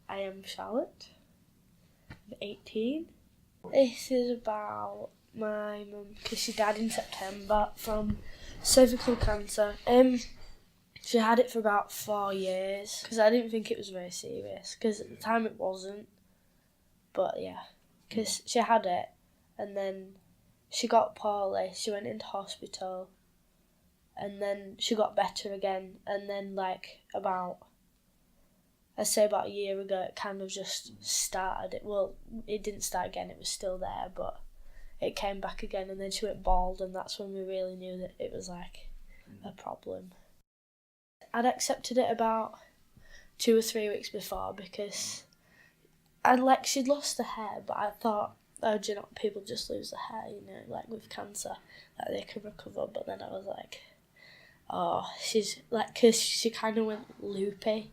I am Charlotte. I'm 18. This is about my mum, because she died in September from cervical cancer. She had it for about 4 years, because I didn't think it was very serious, because at the time it wasn't. But yeah, because she had it, and then she got poorly, she went into hospital, and then she got better again, and then about a year ago it kind of just started. It didn't start again, it was still there, but it came back again, and then she went bald, and that's when we really knew that it was a problem. I'd accepted it about 2 or 3 weeks before, because she'd lost the hair, but I thought, oh, do you know, people just lose the hair, with cancer, they can recover. But then I was like, oh, she's because she kind of went loopy.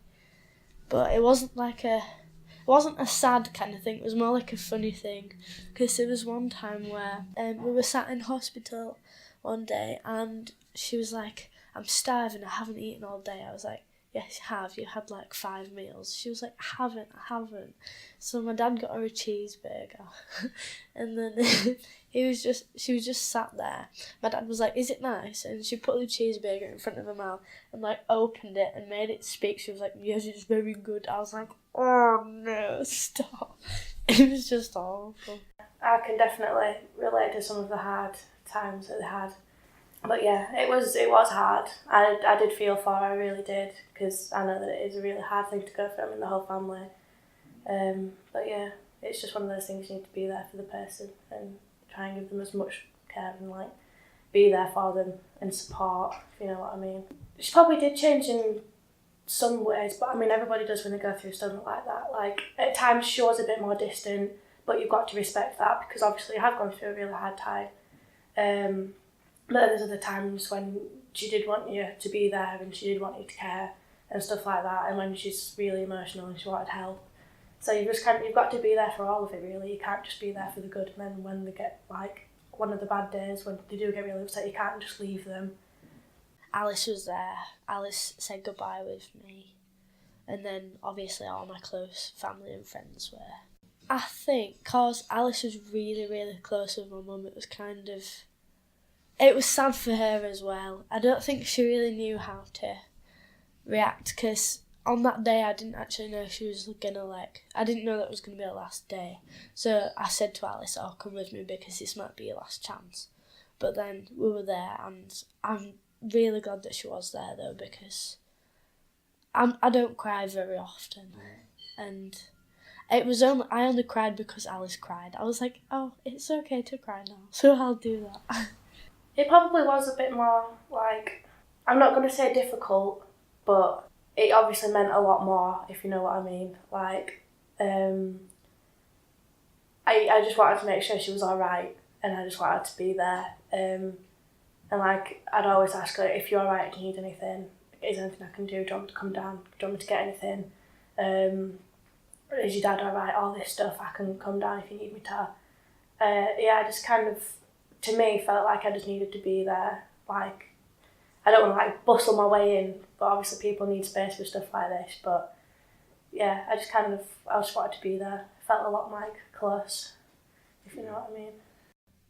But it wasn't a sad kind of thing, it was more like a funny thing, because there was one time where we were sat in hospital one day, and she was like, I'm starving, I haven't eaten all day. I was like, yes, you have, you had 5 meals. She was like, I haven't. So my dad got her a cheeseburger, and then she was just sat there. My dad was like, is it nice? And she put the cheeseburger in front of her mouth and opened it and made it speak. She was like, yes, it's very good. I was like, oh no, stop. It was just awful. I can definitely relate to some of the hard times that they had. But yeah, it was hard. I did feel for her, I really did, because I know that it is a really hard thing to go through in the whole family. But yeah, it's just one of those things, you need to be there for the person and try and give them as much care and be there for them and support, if you know what I mean. She probably did change in some ways, but I mean everybody does when they go through something like that. At times she was a bit more distant, but you've got to respect that, because obviously you have gone through a really hard time. But there's other times when she did want you to be there and she did want you to care and stuff like that, and when she's really emotional and she wanted help. So you've got to be there for all of it, really. You can't just be there for the good, and then when they get one of the bad days, when they do get really upset, you can't just leave them. Alice was there. Alice said goodbye with me, and then obviously all my close family and friends were. I think because Alice was really, really close with my mum, it was sad for her as well. I don't think she really knew how to react, because on that day I didn't actually know she was I didn't know that was going to be her last day. So I said to Alice, oh, come with me because this might be your last chance. But then we were there, and I'm really glad that she was there though, because I don't cry very often. And I only cried because Alice cried. I was like, oh, it's okay to cry now, so I'll do that. It probably was a bit more I'm not going to say difficult, but it obviously meant a lot more, if you know what I mean. I just wanted to make sure she was alright, and I just wanted to be there. And I'd always ask her, if you're alright, do you need anything? Is there anything I can do? Do you want me to come down? Do you want me to get anything? Is your dad alright? All this stuff, I can come down if you need me to. I just kind of, to me, felt like I just needed to be there. I don't want to bustle my way in, but obviously people need space for stuff like this. But yeah, I just wanted to be there. I felt a lot close, if you know what I mean.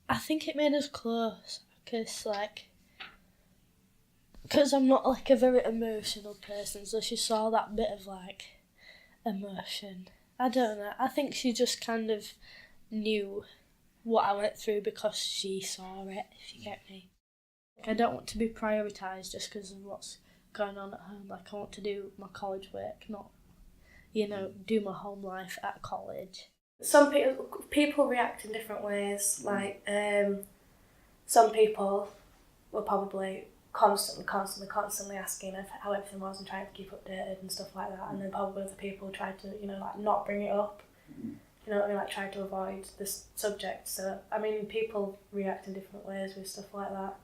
I think it made us close, because I'm not a very emotional person, so she saw that bit of emotion. I don't know, I think she just kind of knew what I went through because she saw it, if you get me. I don't want to be prioritised just because of what's going on at home. I want to do my college work, not, do my home life at college. Some people react in different ways. Some people were probably constantly asking how everything was and trying to keep updated and stuff like that. And then probably other people tried to, not bring it up. You know what I mean? Try to avoid this subject. So, I mean, people react in different ways with stuff like that.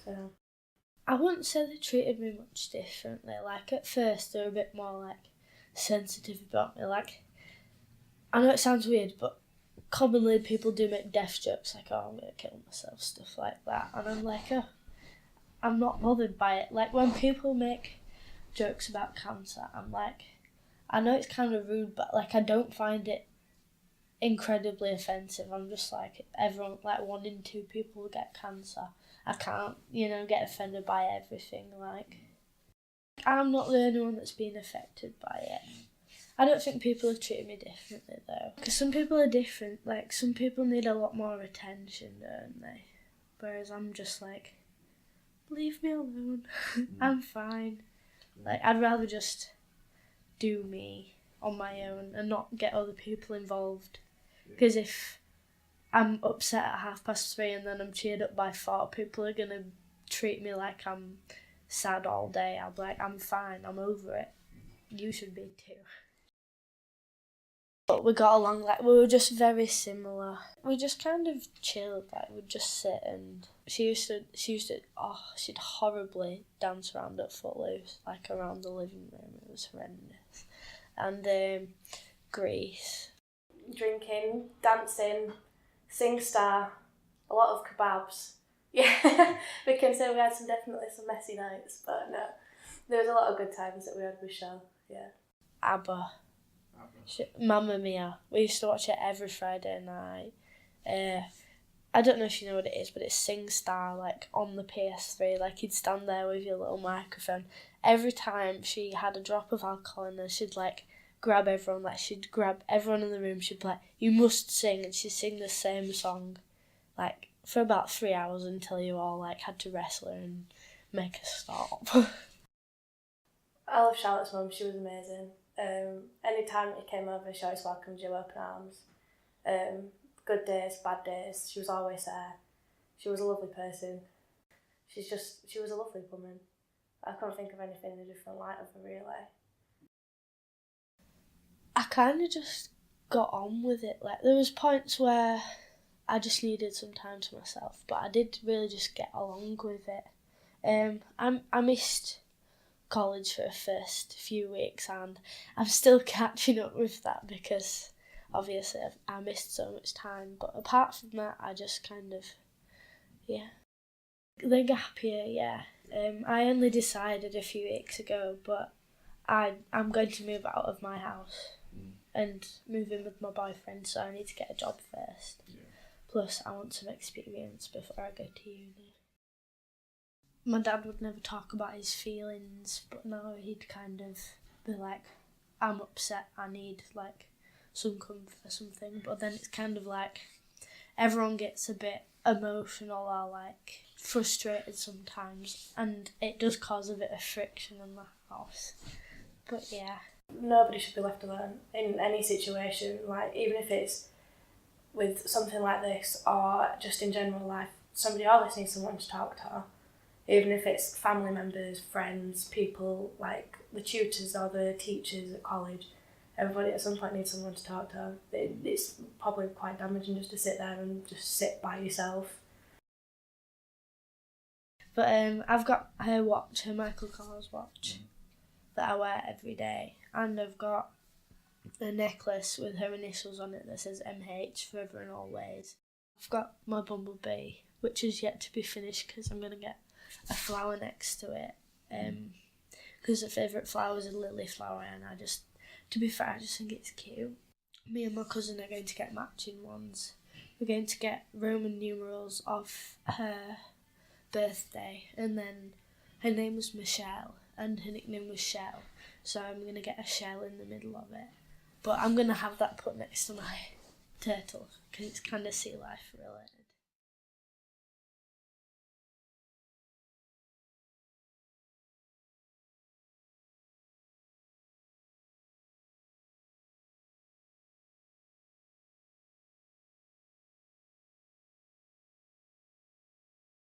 So, I wouldn't say they treated me much differently. At first, they were a bit more, sensitive about me. I know it sounds weird, but commonly people do make death jokes, oh, I'm going to kill myself, stuff like that. And I'm oh, I'm not bothered by it. When people make jokes about cancer, I'm I know it's kind of rude, but like I don't find it incredibly offensive. I'm just like everyone, like 1 in 2 people get cancer. I can't, get offended by everything. Like I'm not the only one that's been affected by it. I don't think people have treated me differently though, because some people are different. Like some people need a lot more attention, don't they? Whereas I'm just like, leave me alone. I'm fine. Like I'd rather just do me on my own and not get other people involved. Because if I'm upset at 3:30 and then I'm cheered up by 4, people are going to treat me like I'm sad all day. I'll be like, I'm fine, I'm over it. You should be too. But we got along, like we were just very similar. We just kind of chilled, like we'd just sit, and she'd horribly dance around at Footloose, like around the living room. It was horrendous. And Greece. Drinking, dancing, SingStar, a lot of kebabs. Yeah, we can say we had definitely some messy nights, but no, there was a lot of good times that we had with Shell. Yeah. ABBA. Mamma Mia. We used to watch it every Friday night. I don't know if you know what it is, but it's SingStar, like on the PS3. Like you'd stand there with your little microphone. Every time she had a drop of alcohol in her, she'd like grab everyone. Like she'd grab everyone in the room. She'd be like, "You must sing," and she'd sing the same song, like for about 3 hours until you all like had to wrestle her and make her stop. I love Charlotte's mum. She was amazing. Any time he came over, she always welcomed you open arms. Good days, bad days, she was always there. She was a lovely person. She was a lovely woman. I can't think of anything in a different light of her, really. I kind of just got on with it. Like there was points where I just needed some time to myself, but I did really just get along with it. I missed college for the first few weeks, and I'm still catching up with that because obviously I missed so much time. But apart from that, I just kind of, the gap year, yeah. I only decided a few weeks ago, but I'm going to move out of my house and move in with my boyfriend, so I need to get a job first. Yeah. Plus, I want some experience before I go to uni. My dad would never talk about his feelings, but now he'd kind of be like, I'm upset, I need like some comfort or something. But then it's kind of like everyone gets a bit emotional or like frustrated sometimes, and it does cause a bit of friction in the house. But yeah. Nobody should be left alone in any situation, like even if it's with something like this or just in general life. Somebody always needs someone to talk to. Even if it's family members, friends, people like the tutors or the teachers at college, everybody at some point needs someone to talk to. It's probably quite damaging just to sit there and just sit by yourself. But I've got her watch, her Michael Kors watch, that I wear every day, and I've got a necklace with her initials on it that says MH, forever and always. I've got my bumblebee, which is yet to be finished because I'm going to get a flower next to it, because the favourite flower is a lily flower, and to be fair, I just think it's cute. Me and my cousin are going to get matching ones. We're going to get Roman numerals of her birthday, and then her name was Michelle and her nickname was Shell, so I'm going to get a shell in the middle of it. But I'm going to have that put next to my turtle because it's kind of sea life related.